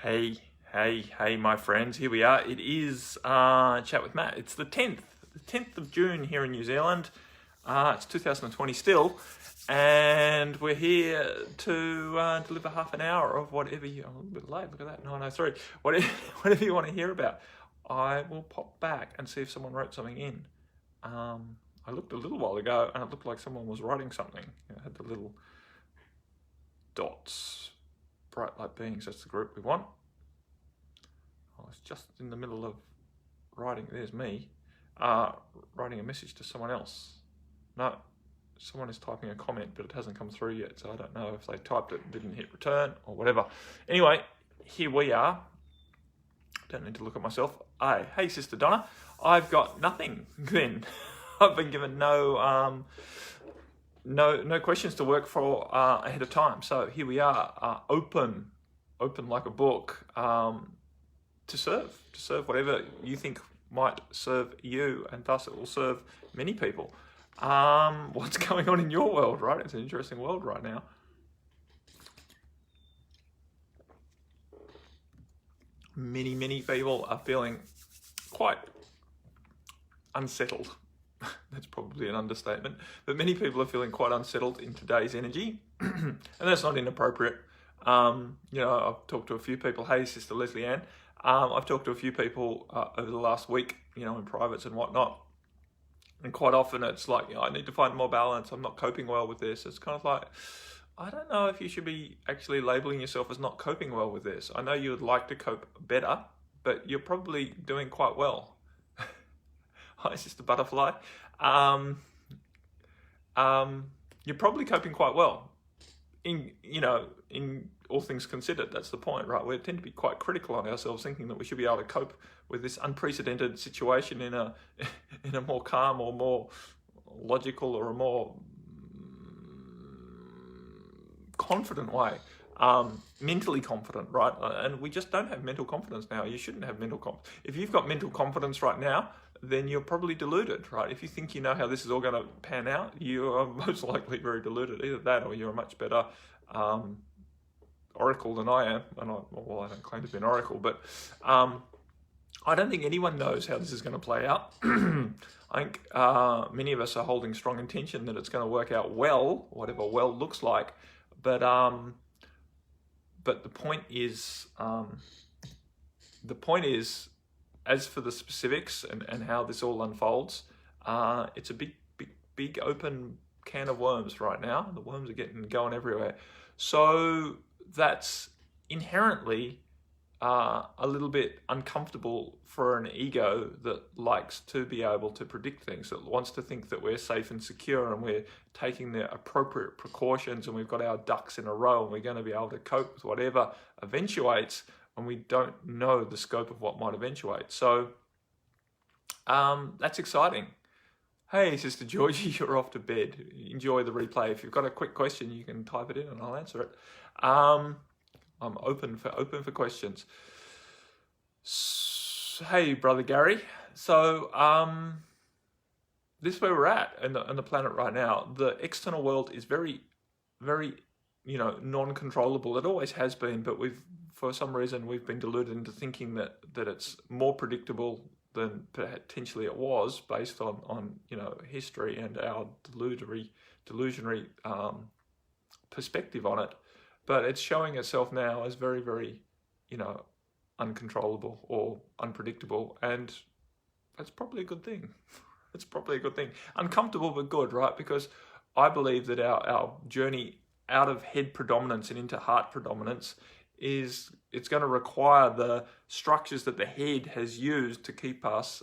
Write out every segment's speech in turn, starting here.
Hey, my friends. Here we are. It is Chat with Matt. It's the 10th of June here in New Zealand. It's 2020 still, and we're here to deliver half an hour of whatever you. I'm a little bit late. Look at that, 9:03. Whatever you want to hear about. I will pop back and see if someone wrote something in. I looked a little while ago, and it looked like someone was writing something. It had the little dots. Bright light beings, that's the group we want. I was just in the middle of writing, there's me, writing a message to someone else. No, someone is typing a comment, but it hasn't come through yet, so I don't know if they typed it and didn't hit return or whatever. Anyway, here we are. Don't need to look at myself. Hey, Sister Donna, I've got nothing then. I've been given no questions to work for ahead of time. So here we are, open like a book, to serve whatever you think might serve you, and thus it will serve many people. What's going on in your world, right? It's an interesting world right now. Many people are feeling quite unsettled. That's probably an understatement, but many people are feeling quite unsettled in today's energy, and that's not inappropriate. I've talked to a few people. Hey, Sister Leslie Ann. I've talked to a few people over the last week, in privates and whatnot, and quite often it's like, I need to find more balance. I'm not coping well with this. It's kind of like, I don't know if you should be actually labeling yourself as not coping well with this. I know you would like to cope better, but you're probably doing quite well. Hi, Sister Butterfly. You're probably coping quite well. In all things considered, that's the point, right? We tend to be quite critical on ourselves, thinking that we should be able to cope with this unprecedented situation in a more calm or more logical or a more confident way. Mentally confident, right? And we just don't have mental confidence now. You shouldn't have mental confidence. If you've got mental confidence right now, then you're probably deluded, right? If you think you know how this is all going to pan out, you are most likely very deluded. Either that, or you're a much better oracle than I am. And I don't claim to be an oracle, but I don't think anyone knows how this is going to play out. I think many of us are holding strong intention that it's going to work out well, whatever well looks like. But the point is, as for the specifics and how this all unfolds, it's a big open can of worms right now. The worms are going everywhere. So that's inherently a little bit uncomfortable for an ego that likes to be able to predict things, that wants to think that we're safe and secure and we're taking the appropriate precautions and we've got our ducks in a row and we're going to be able to cope with whatever eventuates, and we don't know the scope of what might eventuate. So that's exciting. Hey, Sister Georgie, you're off to bed. Enjoy the replay. If you've got a quick question, you can type it in and I'll answer it. I'm open for questions. Hey, Brother Gary. So this is where we're at on the planet right now. The external world is very, very, non-controllable. It always has been, but for some reason we've been deluded into thinking that it's more predictable than potentially it was, based on history and our delusionary perspective on it. But it's showing itself now as very, very, uncontrollable or unpredictable, and that's probably a good thing. It's probably a good thing. Uncomfortable but good, right? Because I believe that our journey out of head predominance and into heart predominance it's going to require the structures that the head has used to keep us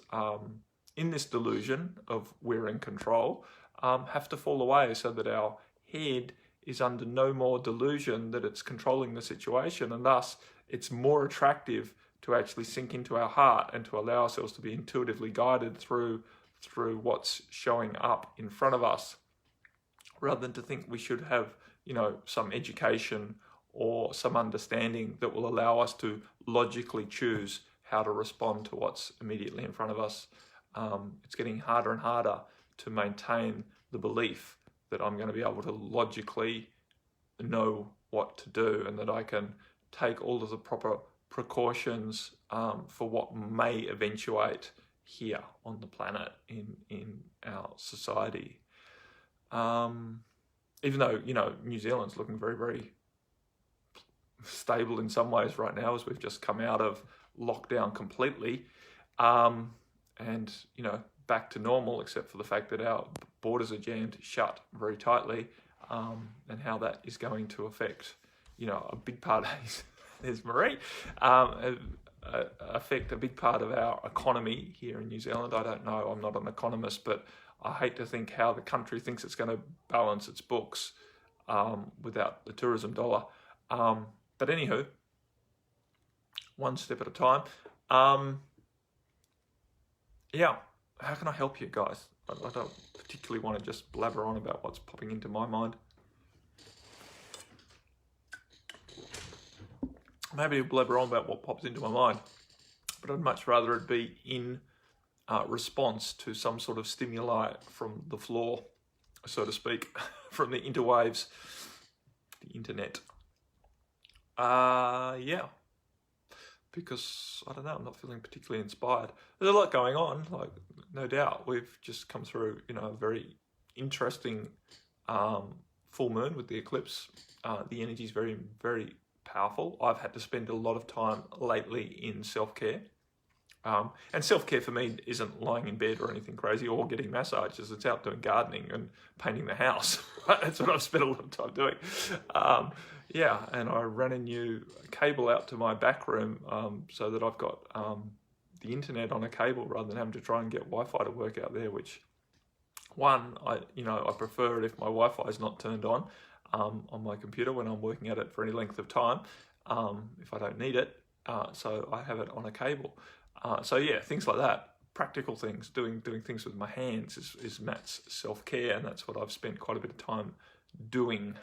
in this delusion of we're in control, have to fall away, so that our head is under no more delusion that it's controlling the situation, and thus it's more attractive to actually sink into our heart and to allow ourselves to be intuitively guided through what's showing up in front of us, rather than to think we should have some education or some understanding that will allow us to logically choose how to respond to what's immediately in front of us. It's getting harder and harder to maintain the belief that I'm going to be able to logically know what to do, and that I can take all of the proper precautions for what may eventuate here on the planet in our society. Even though, New Zealand's looking very, very stable in some ways right now, as we've just come out of lockdown completely, and back to normal, except for the fact that our borders are jammed shut very tightly, and how that is going to affect a big part of there's Marie, affect a big part of our economy here in New Zealand. I don't know, I'm not an economist, but I hate to think how the country thinks it's going to balance its books without the tourism dollar. But anywho, one step at a time. How can I help you guys? I don't particularly want to just blabber on about what's popping into my mind. Maybe blabber on about what pops into my mind, but I'd much rather it be in response to some sort of stimuli from the floor, so to speak, from the interwaves, the internet. Because, I don't know, I'm not feeling particularly inspired. There's a lot going on, like, no doubt. We've just come through, a very interesting full moon with the eclipse. The energy is very, very powerful. I've had to spend a lot of time lately in self-care. And self-care for me isn't lying in bed or anything crazy or getting massages. It's out doing gardening and painting the house. That's what I've spent a lot of time doing. And I ran a new cable out to my back room so that I've got the internet on a cable rather than having to try and get Wi-Fi to work out there, which, I prefer it if my Wi-Fi is not turned on my computer when I'm working at it for any length of time, if I don't need it. So I have it on a cable. Things like that, practical things, doing things with my hands is Matt's self-care, and that's what I've spent quite a bit of time doing.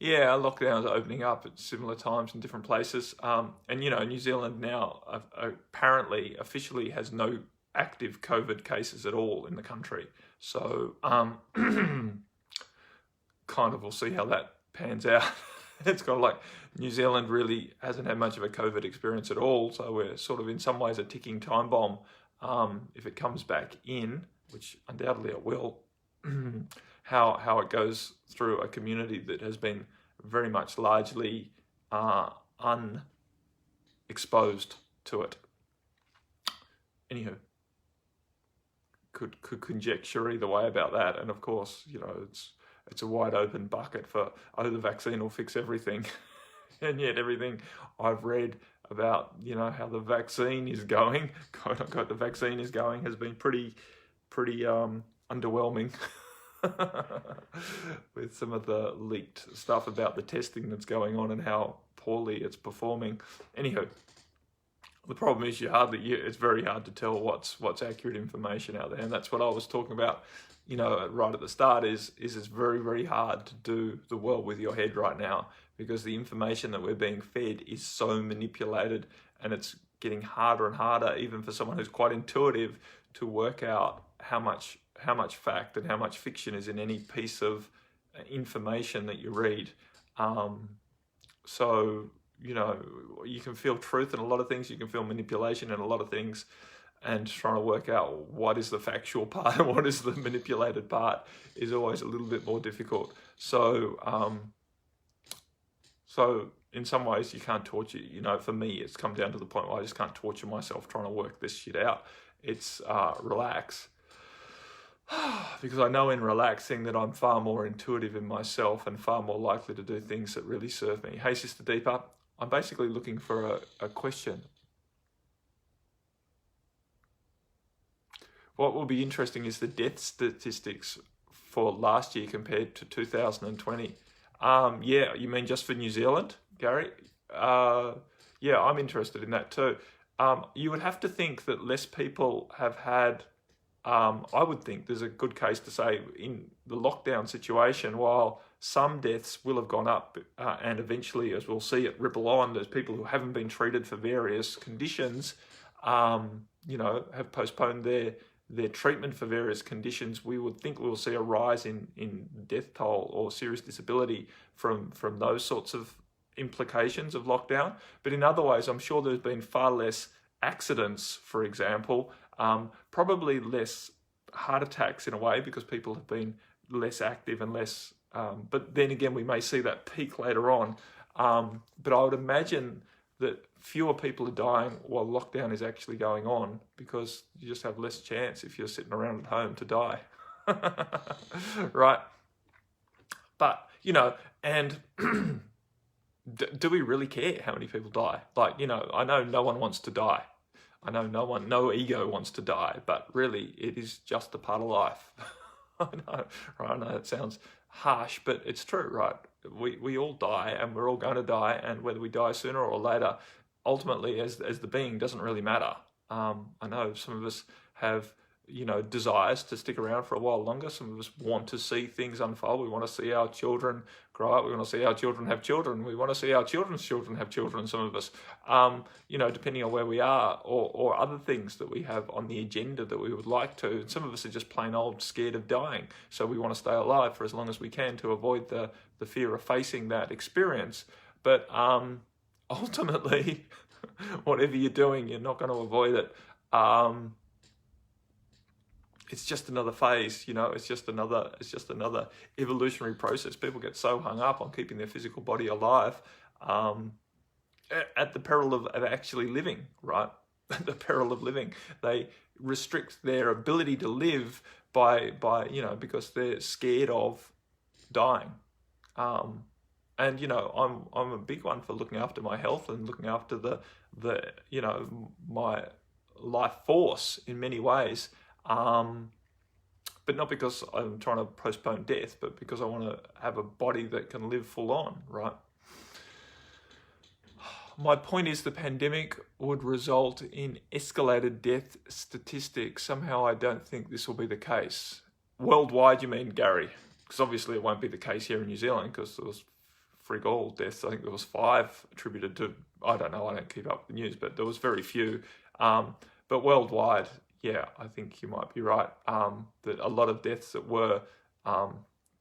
Yeah, lockdowns are opening up at similar times in different places. And New Zealand now apparently officially has no active COVID cases at all in the country. So kind of we'll see how that pans out. It's kind of like New Zealand really hasn't had much of a COVID experience at all. So we're sort of in some ways a ticking time bomb if it comes back in, which undoubtedly it will. How it goes through a community that has been very much largely unexposed to it. Anywho, could conjecture either way about that, and of course, it's a wide open bucket for the vaccine will fix everything, and yet everything I've read about how the vaccine is going, quote unquote, the vaccine is going, has been pretty underwhelming. With some of the leaked stuff about the testing that's going on and how poorly it's performing. Anyhow, the problem is it's very hard to tell what's accurate information out there, and that's what I was talking about. Right at the start is it's very, very hard to do the world with your head right now, because the information that we're being fed is so manipulated, and it's getting harder and harder, even for someone who's quite intuitive, to work out how much fact and how much fiction is in any piece of information that you read. You can feel truth in a lot of things, you can feel manipulation in a lot of things, and trying to work out what is the factual part and what is the manipulated part is always a little bit more difficult. So in some ways you can't torture, for me it's come down to the point where I just can't torture myself trying to work this shit out. It's relax. Because I know in relaxing that I'm far more intuitive in myself and far more likely to do things that really serve me. Hey, Sister Deepa, I'm basically looking for a question. What will be interesting is the death statistics for last year compared to 2020. You mean just for New Zealand, Gary? I'm interested in that too. You would have to think that less people have had... I would think there's a good case to say in the lockdown situation, while some deaths will have gone up and eventually, as we'll see it ripple on, there's people who haven't been treated for various conditions, have postponed their treatment for various conditions, we would think we'll see a rise in death toll or serious disability from those sorts of implications of lockdown. But in other ways, I'm sure there's been far less accidents, for example, probably less heart attacks in a way because people have been less active and less, but then again, we may see that peak later on. But I would imagine that fewer people are dying while lockdown is actually going on because you just have less chance if you're sitting around at home to die. Right? But, and do we really care how many people die? Like, I know no one wants to die. I know no ego wants to die, but really it is just a part of life. I know, right? I know it sounds harsh, but it's true, right? We all die and we're all going to die, and whether we die sooner or later, ultimately as the being doesn't really matter. I know some of us have desires to stick around for a while longer. Some of us want to see things unfold. We want to see our children grow up. We want to see our children have children. We want to see our children's children have children, some of us, depending on where we are, or other things that we have on the agenda that we would like to. And some of us are just plain old scared of dying. So we want to stay alive for as long as we can to avoid the fear of facing that experience. But ultimately, whatever you're doing, you're not going to avoid it. It's just another phase, it's just another evolutionary process. People get so hung up on keeping their physical body alive at the peril of actually living, right? At the peril of living. They restrict their ability to live by because they're scared of dying. And I'm a big one for looking after my health and looking after the my life force in many ways. But not because I'm trying to postpone death, but because I want to have a body that can live full on, right? My point is the pandemic would result in escalated death statistics. Somehow I don't think this will be the case. Worldwide, you mean, Gary? Because obviously it won't be the case here in New Zealand because there was frig all deaths. I think there was 5 attributed to, I don't know, I don't keep up with the news, but there was very few. But worldwide, yeah, I think you might be right, that a lot of deaths that were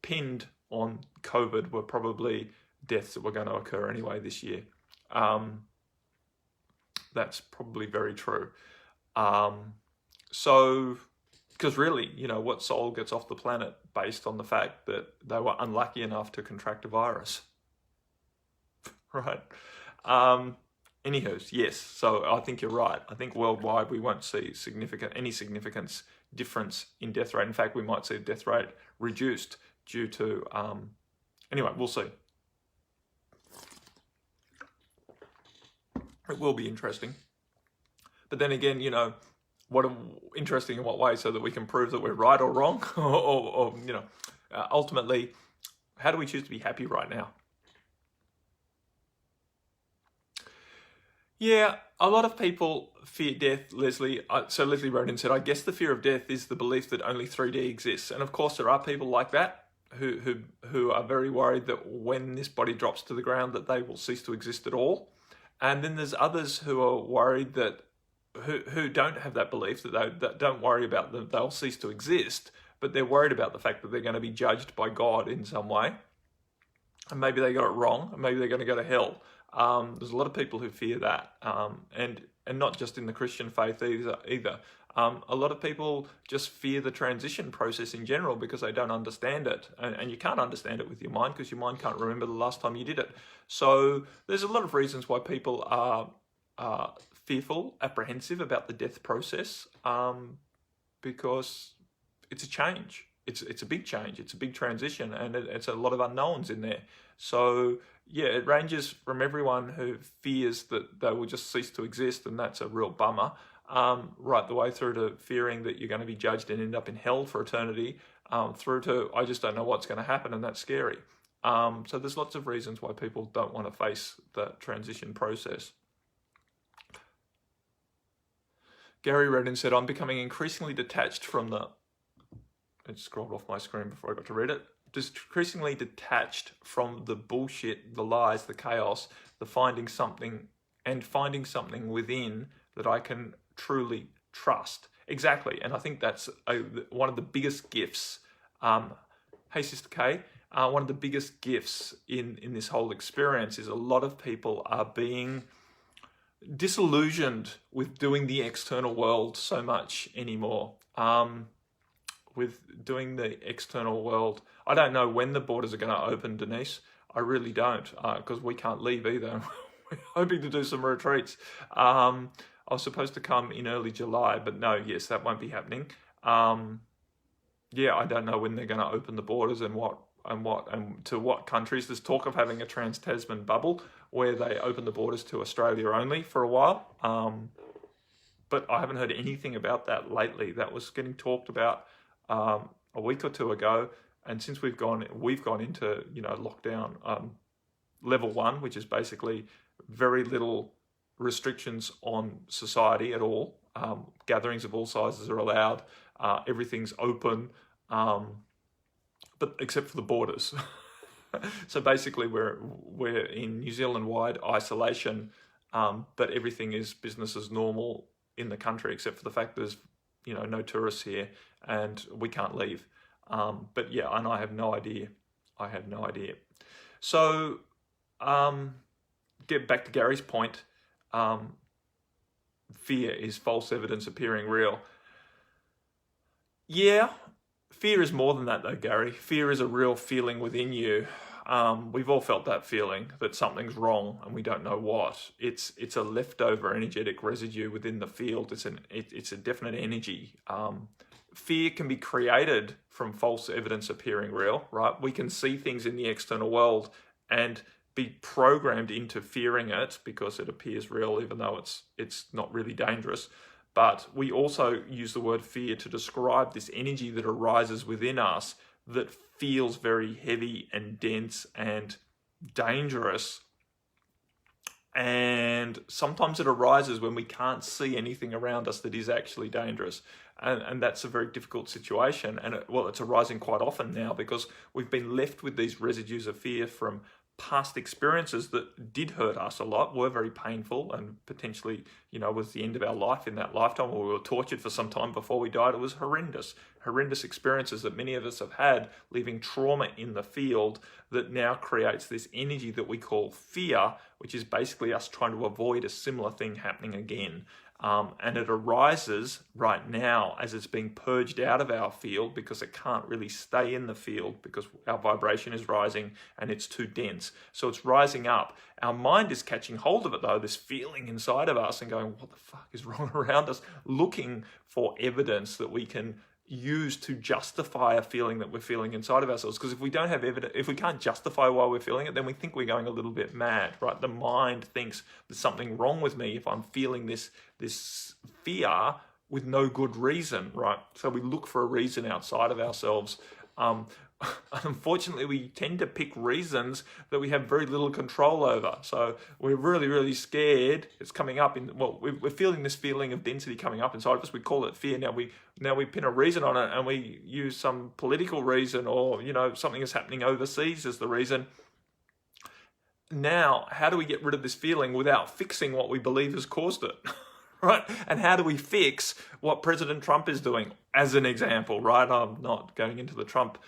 pinned on COVID were probably deaths that were going to occur anyway this year. That's probably very true. So, because really, what soul gets off the planet based on the fact that they were unlucky enough to contract a virus? Right? Anywho, yes, so I think you're right. I think worldwide we won't see any significant difference in death rate. In fact, we might see death rate reduced due to, anyway, we'll see. It will be interesting. But then again, interesting in what way, so that we can prove that we're right or wrong? or ultimately, how do we choose to be happy right now? Yeah, a lot of people fear death, Leslie. So Leslie wrote in and said, I guess the fear of death is the belief that only 3D exists. And of course, there are people like that who are very worried that when this body drops to the ground that they will cease to exist at all. And then there's others who are worried that, who don't have that belief, that don't worry about them, they'll cease to exist, but they're worried about the fact that they're going to be judged by God in some way. And maybe they got it wrong, and maybe they're going to go to hell. There's a lot of people who fear that, and not just in the Christian faith either. A lot of people just fear the transition process in general because they don't understand it, and you can't understand it with your mind because your mind can't remember the last time you did it. So there's a lot of reasons why people are fearful, apprehensive about the death process, because it's a change. It's a big change. It's a big transition, and it's a lot of unknowns in there. So yeah, it ranges from everyone who fears that they will just cease to exist, and that's a real bummer, right the way through to fearing that you're going to be judged and end up in hell for eternity, through to I just don't know what's going to happen, and that's scary. So there's lots of reasons why people don't want to face the transition process. Gary Redden said, I'm becoming increasingly detached from the... It scrolled off my screen before I got to read it. Just increasingly detached from the bullshit, the lies, the chaos, the finding something within that I can truly trust. Exactly, and I think that's one of the biggest gifts. Hey, Sister Kay, one of the biggest gifts in this whole experience is a lot of people are being disillusioned with doing the external world so much anymore. With doing the external world, I don't know when the borders are going to open, Denise. I really don't, because we can't leave either. We're hoping to do some retreats. I was supposed to come in early July, but no, yes, that won't be happening. Yeah, I don't know when they're going to open the borders and to what countries. There's talk of having a trans-Tasman bubble where they open the borders to Australia only for a while. But I haven't heard anything about that lately. That was getting talked about a week or two ago, and since we've gone into lockdown level 1, which is basically very little restrictions on society at all. Gatherings of all sizes are allowed. Everything's open, but except for the borders. So basically, we're in New Zealand-wide isolation, but everything is business as normal in the country, except for the fact there's no tourists here and we can't leave. But yeah, and I have no idea. So get back to Gary's point. Fear is false evidence appearing real. Yeah, fear is more than that though, Gary. Fear is a real feeling within you. We've all felt that feeling that something's wrong and we don't know what. It's a leftover energetic residue within the field. It's a definite energy. Fear can be created from false evidence appearing real, right? We can see things in the external world and be programmed into fearing it because it appears real, even though it's not really dangerous. But we also use the word fear to describe this energy that arises within us that feels very heavy and dense and dangerous. And sometimes it arises when we can't see anything around us that is actually dangerous. And that's a very difficult situation. And it's arising quite often now because we've been left with these residues of fear from past experiences that did hurt us a lot, were very painful, and potentially, was the end of our life in that lifetime, or we were tortured for some time before we died. It was horrendous experiences that many of us have had, leaving trauma in the field that now creates this energy that we call fear, which is basically us trying to avoid a similar thing happening again. And it arises right now as it's being purged out of our field because it can't really stay in the field because our vibration is rising and it's too dense. So it's rising up. Our mind is catching hold of it though, this feeling inside of us, and going, what the fuck is wrong around us? Looking for evidence that we can use to justify a feeling that we're feeling inside of ourselves. Because if we don't have evidence, if we can't justify why we're feeling it, then we think we're going a little bit mad, right? The mind thinks there's something wrong with me if I'm feeling this fear with no good reason, right? So we look for a reason outside of ourselves. Unfortunately, we tend to pick reasons that we have very little control over. So we're really, really scared. It's coming up we're feeling this feeling of density coming up inside of us. We call it fear. Now we pin a reason on it, and we use some political reason or, something is happening overseas as the reason. Now, how do we get rid of this feeling without fixing what we believe has caused it? Right? And how do we fix what President Trump is doing, as an example, right? I'm not going into the Trump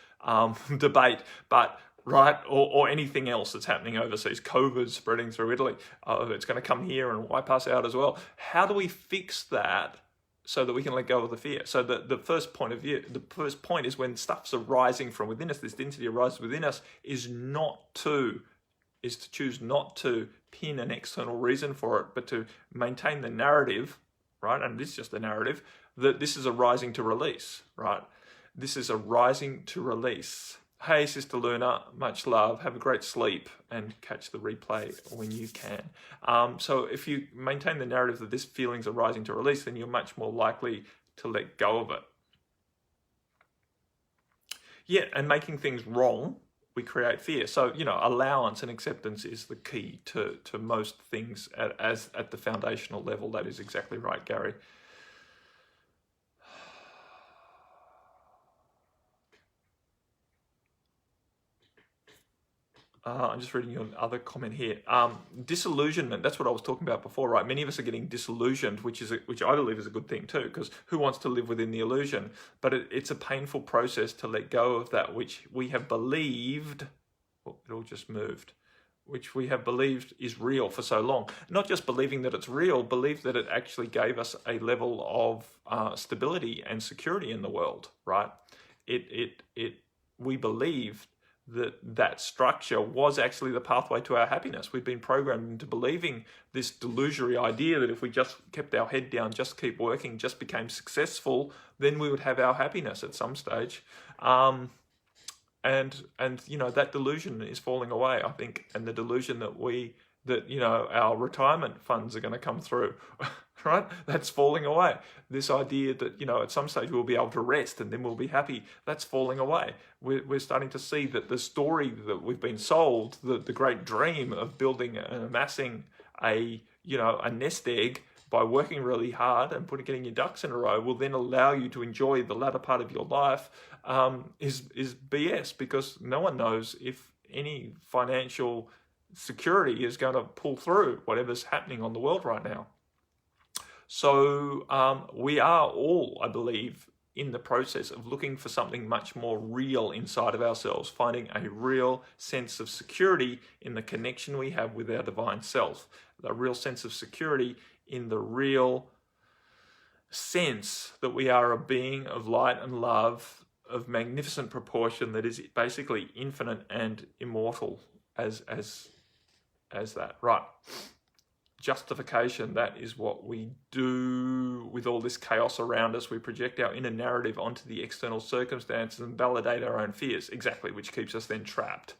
debate, but right, or anything else that's happening overseas. COVID spreading through Italy. It's going to come here and wipe us out as well. How do we fix that so that we can let go of the fear? So the first point is when stuff's arising from within us, this density arises within us, is to choose not to pin an external reason for it, but to maintain the narrative, right? And this is just the narrative, that this is a rising to release, right? This is a rising to release. Hey, Sister Luna, much love. Have a great sleep and catch the replay when you can. So if you maintain the narrative that this feeling's a rising to release, then you're much more likely to let go of it. Yeah, and making things wrong, we create fear. So, allowance and acceptance is the key to most things at the foundational level. That is exactly right, Gary. I'm just reading your other comment here. Disillusionment, that's what I was talking about before, right? Many of us are getting disillusioned, which I believe is a good thing too, because who wants to live within the illusion? But it's a painful process to let go of that which we have believed, oh, it all just moved, which we have believed is real for so long. Not just believing that it's real, believe that it actually gave us a level of stability and security in the world, right? We believed that structure was actually the pathway to our happiness. We've been programmed into believing this delusory idea that if we just kept our head down, just keep working, just became successful, then we would have our happiness at some stage. And that delusion is falling away, I think, and the delusion that our retirement funds are going to come through, right? That's falling away. This idea that, at some stage we'll be able to rest and then we'll be happy, that's falling away. We're starting to see that the story that we've been sold, the great dream of building and amassing a nest egg by working really hard and getting your ducks in a row will then allow you to enjoy the latter part of your life, is BS, because no one knows if any financial security is going to pull through whatever's happening on the world right now. So we are all, I believe, in the process of looking for something much more real inside of ourselves, finding a real sense of security in the connection we have with our divine self, a real sense of security in the real sense that we are a being of light and love of magnificent proportion that is basically infinite and immortal as that, right? Justification, that is what we do with all this chaos around us. We project our inner narrative onto the external circumstances and validate our own fears, exactly, which keeps us then trapped.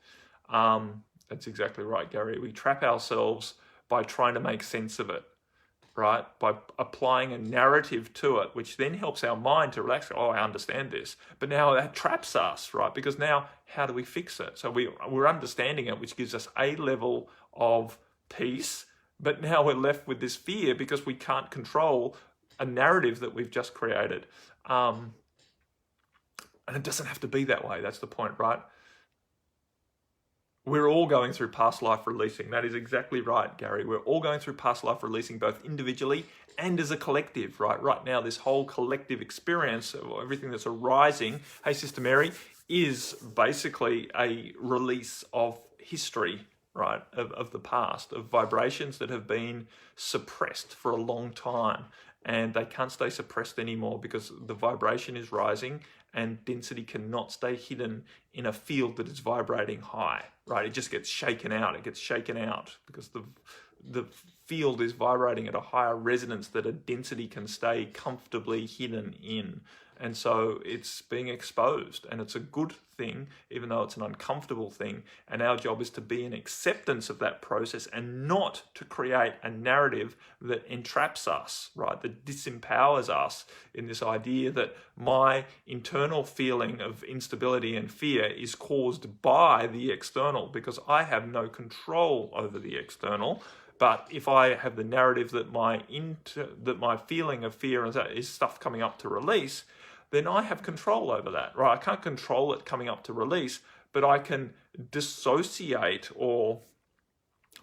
That's exactly right, Gary. We trap ourselves by trying to make sense of it, right? By applying a narrative to it, which then helps our mind to relax. Oh, I understand this. But now that traps us, right? Because now how do we fix it? So we're understanding it, which gives us a level of peace. But now we're left with this fear because we can't control a narrative that we've just created. And it doesn't have to be that way. That's the point, right? We're all going through past life releasing. That is exactly right, Gary. We're all going through past life releasing, both individually and as a collective, right? Right now, this whole collective experience of everything that's arising, hey, Sister Mary, is basically a release of history, right, of the past, of vibrations that have been suppressed for a long time, and they can't stay suppressed anymore because the vibration is rising and density cannot stay hidden in a field that is vibrating high, right? It just gets shaken out. It gets shaken out because the field is vibrating at a higher resonance that a density can stay comfortably hidden in. And so it's being exposed, and it's a good thing, even though it's an uncomfortable thing. And our job is to be in acceptance of that process and not to create a narrative that entraps us, right? That disempowers us in this idea that my internal feeling of instability and fear is caused by the external, because I have no control over the external. But if I have the narrative that my feeling of fear is stuff coming up to release, then I have control over that, right? I can't control it coming up to release, but I can dissociate or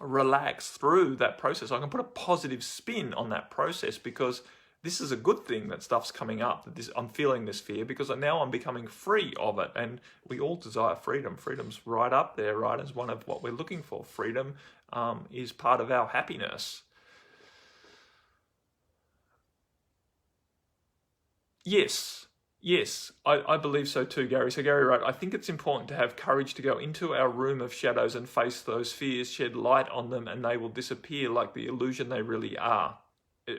relax through that process. I can put a positive spin on that process because this is a good thing that stuff's coming up, that I'm feeling this fear because now I'm becoming free of it. And we all desire freedom. Freedom's right up there, right, as one of what we're looking for. Freedom is part of our happiness. Yes, I believe so too, Gary. So Gary, right, I think it's important to have courage to go into our room of shadows and face those fears, shed light on them, and they will disappear like the illusion they really are.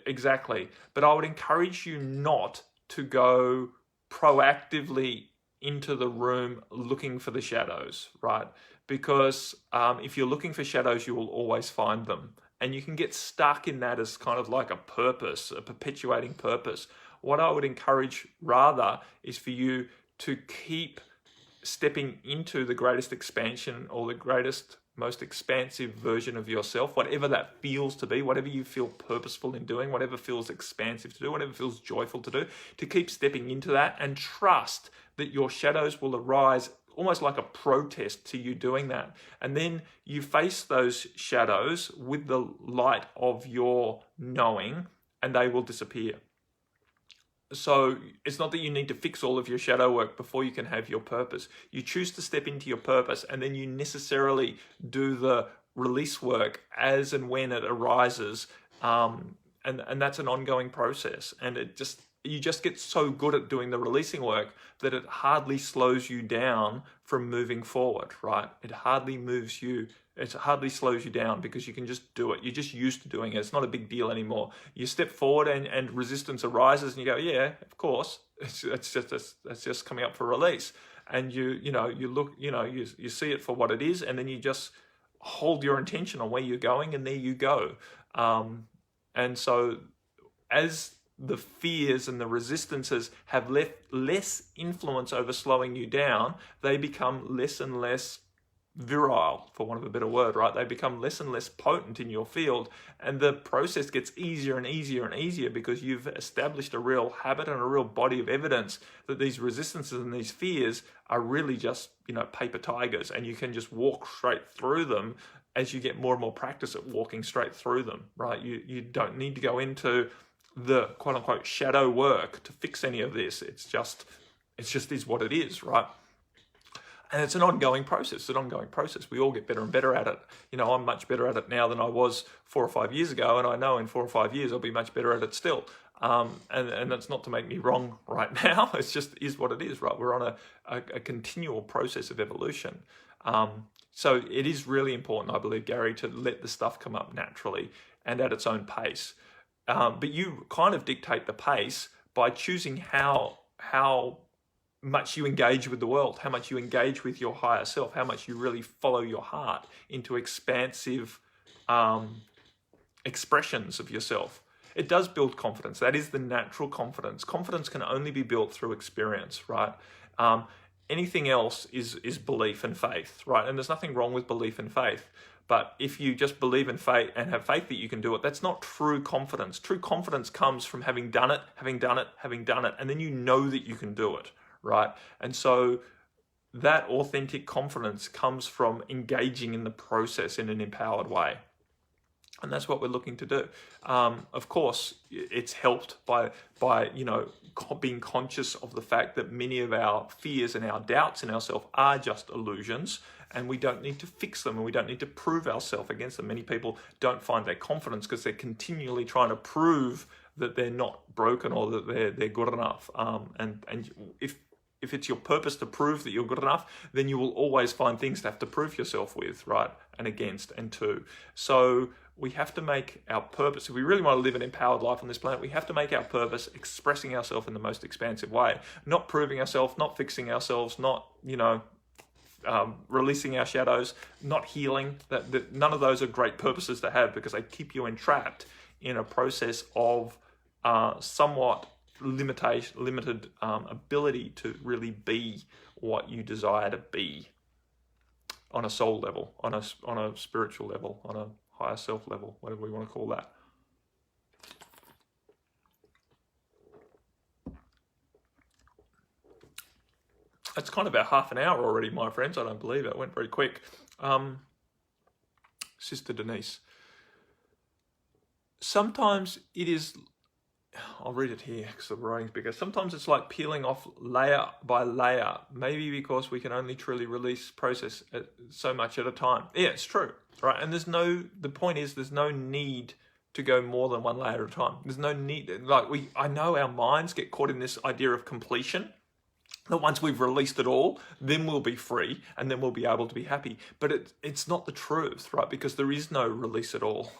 Exactly. But I would encourage you not to go proactively into the room looking for the shadows, right? Because if you're looking for shadows, you will always find them. And you can get stuck in that as kind of like a purpose, a perpetuating purpose. What I would encourage rather is for you to keep stepping into the greatest expansion or the greatest, most expansive version of yourself, whatever that feels to be, whatever you feel purposeful in doing, whatever feels expansive to do, whatever feels joyful to do, to keep stepping into that and trust that your shadows will arise almost like a protest to you doing that. And then you face those shadows with the light of your knowing, and they will disappear. So it's not that you need to fix all of your shadow work before you can have your purpose. You choose to step into your purpose, and then you necessarily do the release work as and when it arises. And that's an ongoing process. And you just get so good at doing the releasing work that it hardly slows you down from moving forward, right? It hardly slows you down because you can just do it. You're just used to doing it. It's not a big deal anymore. You step forward and resistance arises, and you go, yeah, of course. It's just coming up for release. And you see it for what it is, and then you just hold your intention on where you're going, and there you go. And so as the fears and the resistances have less influence over slowing you down, they become less and less virile, for want of a better word, right? They become less and less potent in your field, and the process gets easier and easier and easier because you've established a real habit and a real body of evidence that these resistances and these fears are really just, paper tigers, and you can just walk straight through them as you get more and more practice at walking straight through them, right? You don't need to go into the quote unquote shadow work to fix any of this. It's just is what it is, right? And it's an ongoing process. We all get better and better at it. I'm much better at it now than I was 4 or 5 years ago, and I know in 4 or 5 years I'll be much better at it still. And that's not to make me wrong right now. It's just is what it is, right? We're on a continual process of evolution. So it is really important, I believe, Gary, to let the stuff come up naturally and at its own pace. But you kind of dictate the pace by choosing how much you engage with the world, how much you engage with your higher self, how much you really follow your heart into expansive expressions of yourself. It does build confidence. That is the natural confidence. Confidence can only be built through experience, right? Anything else is belief and faith, right? And there's nothing wrong with belief and faith. But if you just believe in faith and have faith that you can do it, that's not true confidence. True confidence comes from having done it, and then you know that you can do it, right? And so that authentic confidence comes from engaging in the process in an empowered way. And that's what we're looking to do. Of course, it's helped by being conscious of the fact that many of our fears and our doubts in ourselves are just illusions, and we don't need to fix them, and we don't need to prove ourselves against them. Many people don't find their confidence because they're continually trying to prove that they're not broken or that they're good enough. And if it's your purpose to prove that you're good enough, then you will always find things to have to prove yourself with, right? And against and to. So we have to make our purpose, if we really want to live an empowered life on this planet, we have to make our purpose expressing ourselves in the most expansive way, not proving ourselves, not fixing ourselves, not, releasing our shadows, not healing. That none of those are great purposes to have because they keep you entrapped in a process of somewhat limited ability to really be what you desire to be on a soul level, on a spiritual level, on a higher self level, whatever we want to call that. It's kind of about half an hour already, my friends. I don't believe it. It went very quick. Sister Denise. Sometimes it is, I'll read it here because the writing's bigger. Sometimes it's like peeling off layer by layer, maybe because we can only truly process so much at a time. Yeah, it's true, right? And the point is there's no need to go more than one layer at a time. There's no need, I know our minds get caught in this idea of completion, that once we've released it all, then we'll be free and then we'll be able to be happy. But it's not the truth, right? Because there is no release at all.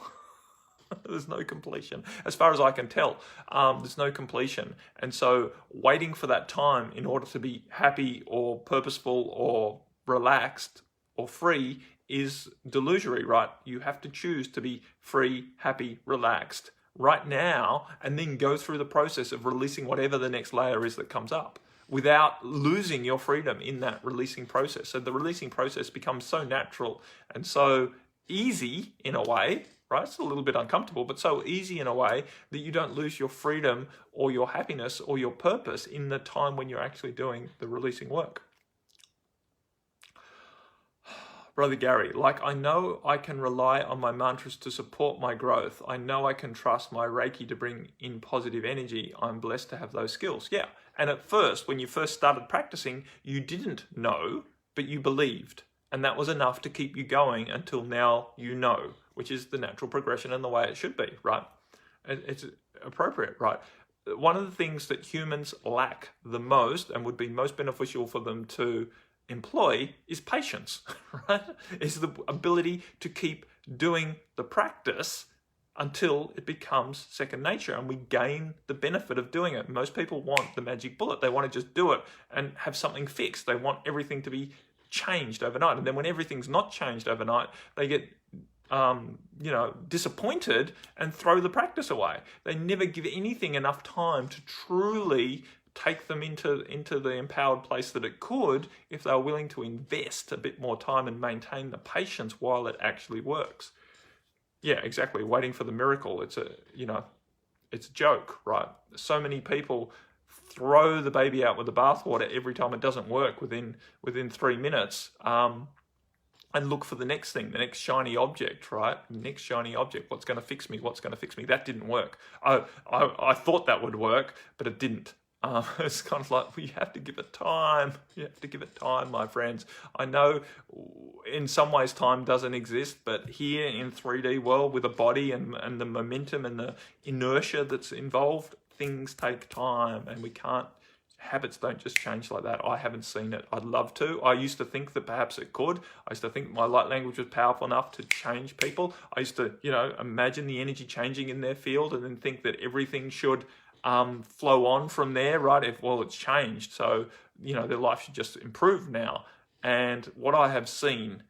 There's no completion. As far as I can tell, there's no completion. And so waiting for that time in order to be happy or purposeful or relaxed or free is delusory, right? You have to choose to be free, happy, relaxed right now, and then go through the process of releasing whatever the next layer is that comes up, without losing your freedom in that releasing process. So the releasing process becomes so natural and so easy in a way, right? It's a little bit uncomfortable, but so easy in a way that you don't lose your freedom or your happiness or your purpose in the time when you're actually doing the releasing work. Brother Gary, like I know I can rely on my mantras to support my growth. I know I can trust my Reiki to bring in positive energy. I'm blessed to have those skills. Yeah. And at first, when you first started practicing, you didn't know, but you believed. And that was enough to keep you going until now you know, which is the natural progression and the way it should be, right? It's appropriate, right? One of the things that humans lack the most and would be most beneficial for them to employ is patience, right? Is the ability to keep doing the practice until it becomes second nature and we gain the benefit of doing it. Most people want the magic bullet. They want to just do it and have something fixed. They want everything to be changed overnight. And then when everything's not changed overnight, they get disappointed and throw the practice away. They never give anything enough time to truly take them into the empowered place that it could if they were willing to invest a bit more time and maintain the patience while it actually works. Yeah, exactly. Waiting for the miracle. It's a joke, right? So many people throw the baby out with the bathwater every time it doesn't work within 3 minutes. And look for the next thing, the next shiny object, right? Next shiny object. What's going to fix me? What's going to fix me? That didn't work. I thought that would work, but it didn't. It's kind of like, well, you have to give it time. You have to give it time, my friends. I know in some ways time doesn't exist, but here in 3D world with a body and the momentum and the inertia that's involved, things take time and habits don't just change like that. I haven't seen it. I'd love to. I used to think that perhaps it could. I used to think my light language was powerful enough to change people. I used to, imagine the energy changing in their field and then think that everything should flow on from there, right? It's changed. So, their life should just improve now. And what I have seen,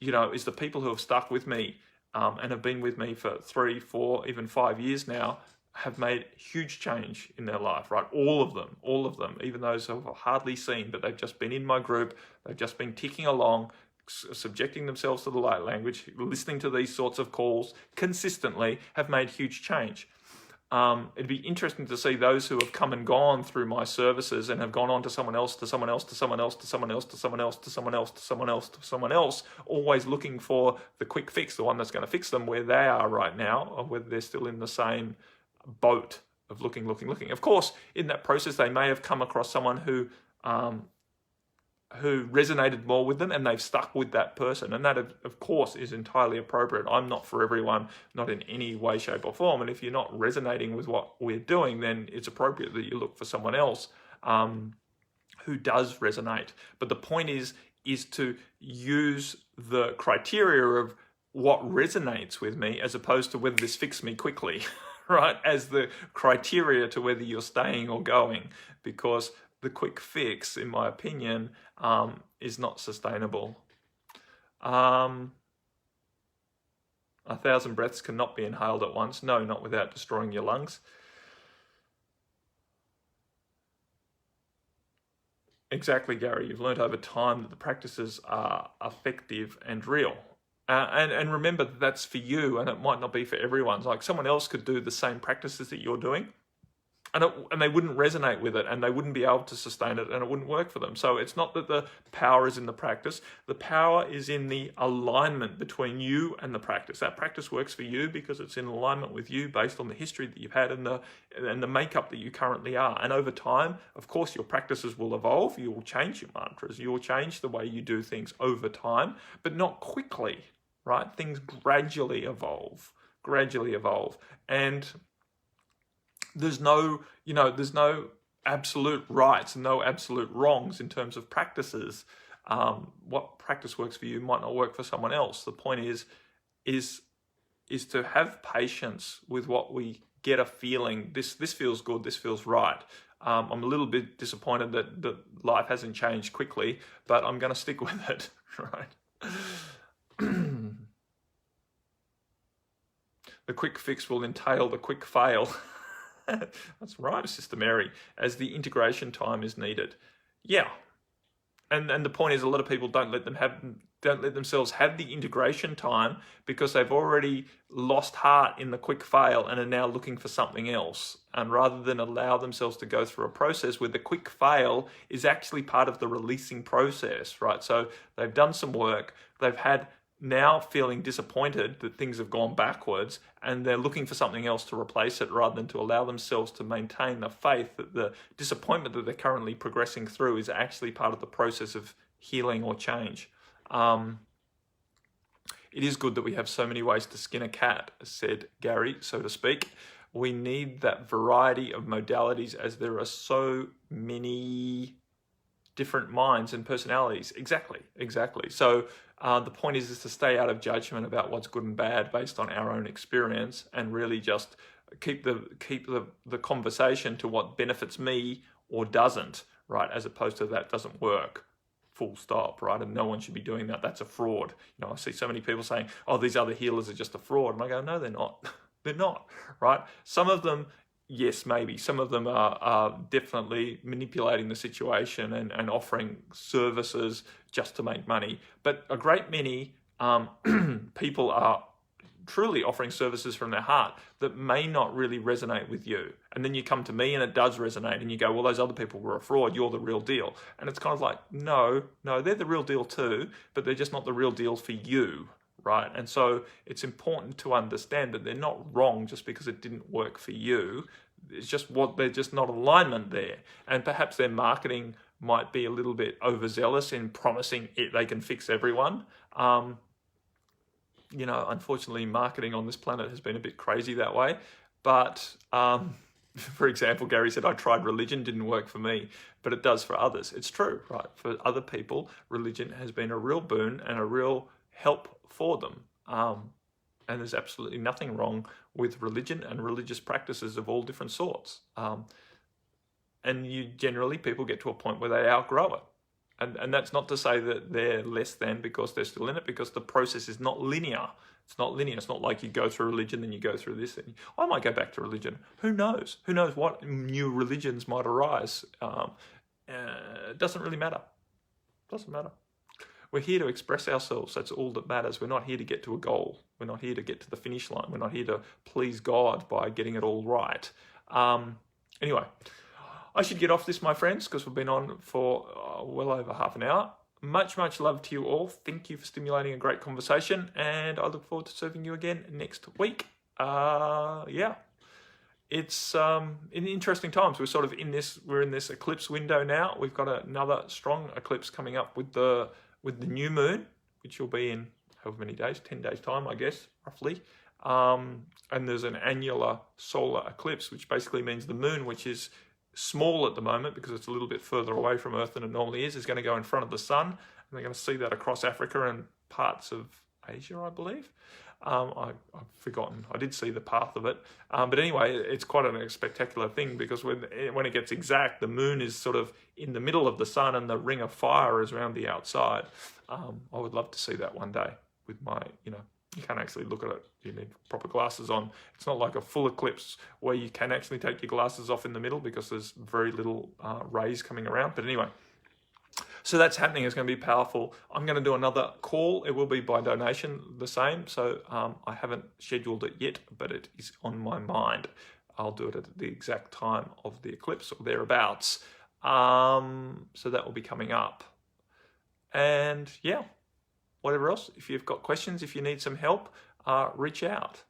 is the people who have stuck with me and have been with me for 3, 4, even 5 years now, have made huge change in their life, right? All of them, even those who I've hardly seen, but they've just been in my group, they've just been ticking along, subjecting themselves to the light language, listening to these sorts of calls consistently, have made huge change. It'd be interesting to see those who have come and gone through my services and have gone on to someone else, to someone else, to someone else, to someone else, to someone else, to someone else, to someone else, to someone else, always looking for the quick fix, the one that's going to fix them where they are right now, or whether they're still in the same boat of looking. Of course, in that process, they may have come across someone who resonated more with them and they've stuck with that person. And that, of course, is entirely appropriate. I'm not for everyone, not in any way, shape or form. And if you're not resonating with what we're doing, then it's appropriate that you look for someone else who does resonate. But the point is to use the criteria of what resonates with me as opposed to whether this fixed me quickly. Right, as the criteria to whether you're staying or going, because the quick fix, in my opinion, is not sustainable. 1,000 breaths cannot be inhaled at once. No, not without destroying your lungs. Exactly, Gary. You've learned over time that the practices are effective and real. And remember that that's for you and it might not be for everyone. Like someone else could do the same practices that you're doing and they wouldn't resonate with it and they wouldn't be able to sustain it and it wouldn't work for them. So it's not that the power is in the practice. The power is in the alignment between you and the practice. That practice works for you because it's in alignment with you based on the history that you've had and the makeup that you currently are. And over time, of course, your practices will evolve. You will change your mantras. You will change the way you do things over time, but not quickly, right? Things gradually evolve. And there's no absolute rights and no absolute wrongs in terms of practices. What practice works for you might not work for someone else. The point is to have patience with what we get a feeling. This feels good. This feels right. I'm a little bit disappointed that life hasn't changed quickly, but I'm going to stick with it. Right. The quick fix will entail the quick fail. That's right, Sister Mary, as the integration time is needed. Yeah. And the point is a lot of people don't let themselves have the integration time because they've already lost heart in the quick fail and are now looking for something else. And rather than allow themselves to go through a process where the quick fail is actually part of the releasing process, right? So they've done some work, They've had now feeling disappointed that things have gone backwards, and they're looking for something else to replace it rather than to allow themselves to maintain the faith that the disappointment that they're currently progressing through is actually part of the process of healing or change. It is good that we have so many ways to skin a cat, said Gary, so to speak. We need that variety of modalities as there are so many different minds and personalities. Exactly. So the point is to stay out of judgment about what's good and bad based on our own experience, and really just keep the conversation to what benefits me or doesn't, right? As opposed to that doesn't work. Full stop, right? And no one should be doing that. That's a fraud. I see so many people saying, oh, these other healers are just a fraud. And I go, no, they're not. They're not, right? Some of them, yes, maybe. Some of them are definitely manipulating the situation and offering services just to make money. But a great many people are truly offering services from their heart that may not really resonate with you. And then you come to me and it does resonate, and you go, well, those other people were a fraud, you're the real deal. And it's kind of like, no, they're the real deal too, but they're just not the real deal for you, right? And so it's important to understand that they're not wrong just because it didn't work for you. It's just they're just not alignment there. And perhaps their marketing might be a little bit overzealous in promising they can fix everyone. Unfortunately, marketing on this planet has been a bit crazy that way. But, for example, Gary said, I tried religion, didn't work for me, but it does for others. It's true, right? For other people, religion has been a real boon and a real help for them. And there's absolutely nothing wrong with religion and religious practices of all different sorts. And people get to a point where they outgrow it. And that's not to say that they're less than because they're still in it, because the process is not linear. It's not linear. It's not like you go through religion, then you go through this. And I might go back to religion. Who knows? Who knows what new religions might arise? It doesn't really matter. Doesn't matter. We're here to express ourselves. That's all that matters. We're not here to get to a goal. We're not here to get to the finish line. We're not here to please God by getting it all right. Anyway, I should get off this, my friends, because we've been on for well over half an hour. Much, much love to you all. Thank you for stimulating a great conversation, and I look forward to serving you again next week. It's in interesting times. We're in this eclipse window now. We've got another strong eclipse coming up with the new moon, which will be in however many days, 10 days time, I guess, roughly. And there's an annular solar eclipse, which basically means the moon, which is small at the moment because it's a little bit further away from Earth than it normally is going to go in front of the sun. And they're going to see that across Africa and parts of Asia, I believe. I've forgotten. I did see the path of it. But anyway, it's quite a spectacular thing because when it gets exact, the moon is sort of in the middle of the sun and the ring of fire is around the outside. I would love to see that one day with my, you can't actually look at it. You need proper glasses on. It's not like a full eclipse where you can actually take your glasses off in the middle because there's very little rays coming around. But anyway, so that's happening. It's going to be powerful. I'm going to do another call. It will be by donation, the same. So I haven't scheduled it yet, but it is on my mind. I'll do it at the exact time of the eclipse or thereabouts. So that will be coming up. And yeah, whatever else, if you've got questions, if you need some help, reach out.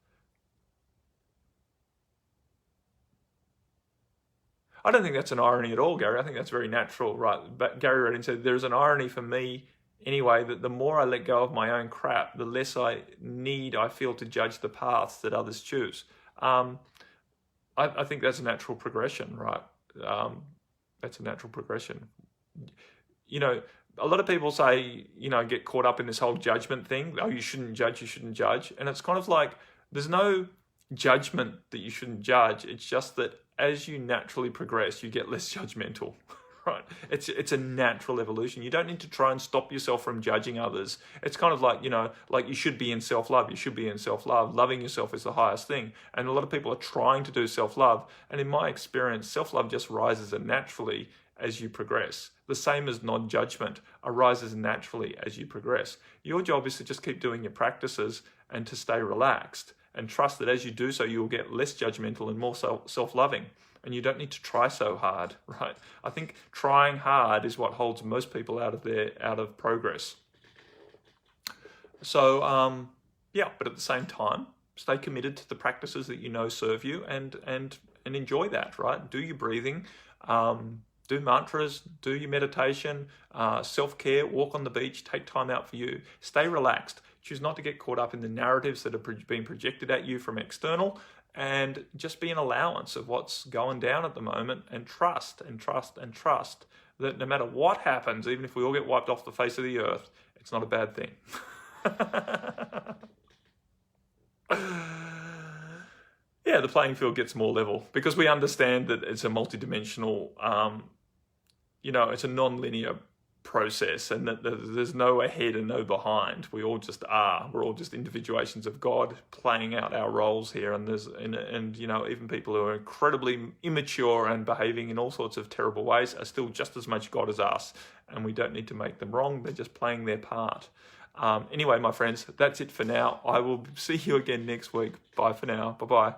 I don't think that's an irony at all, Gary. I think that's very natural, right? But Gary Redding said, there's an irony for me anyway, that the more I let go of my own crap, the less I feel to judge the paths that others choose. I think that's a natural progression, right? That's a natural progression. A lot of people say, get caught up in this whole judgment thing. Oh, you shouldn't judge. And it's kind of like, there's no judgment that you shouldn't judge. It's just that as you naturally progress, you get less judgmental, right? It's a natural evolution. You don't need to try and stop yourself from judging others. It's kind of like, like you should be in self-love. You should be in self-love. Loving yourself is the highest thing. And a lot of people are trying to do self-love. And in my experience, self-love just rises naturally as you progress. The same as non-judgment arises naturally as you progress. Your job is to just keep doing your practices and to stay relaxed and trust that as you do so, you'll get less judgmental and more self-loving. And you don't need to try so hard, right? I think trying hard is what holds most people out of progress. So, yeah, but at the same time, stay committed to the practices that you know serve you, and enjoy that, right? Do your breathing, do mantras, do your meditation, self-care, walk on the beach, take time out for you. Stay relaxed. Choose not to get caught up in the narratives that are being projected at you from external, and just be an allowance of what's going down at the moment, and trust and trust and trust that no matter what happens, even if we all get wiped off the face of the earth, it's not a bad thing. Yeah, the playing field gets more level because we understand that it's a multidimensional, it's a non-linear process, and that there's no ahead and no behind. We all just are. We're all just individuations of God playing out our roles here. And even people who are incredibly immature and behaving in all sorts of terrible ways are still just as much God as us, and we don't need to make them wrong. They're just playing their part. Anyway, my friends, that's it for now. I will see you again next week. Bye for now. Bye-bye.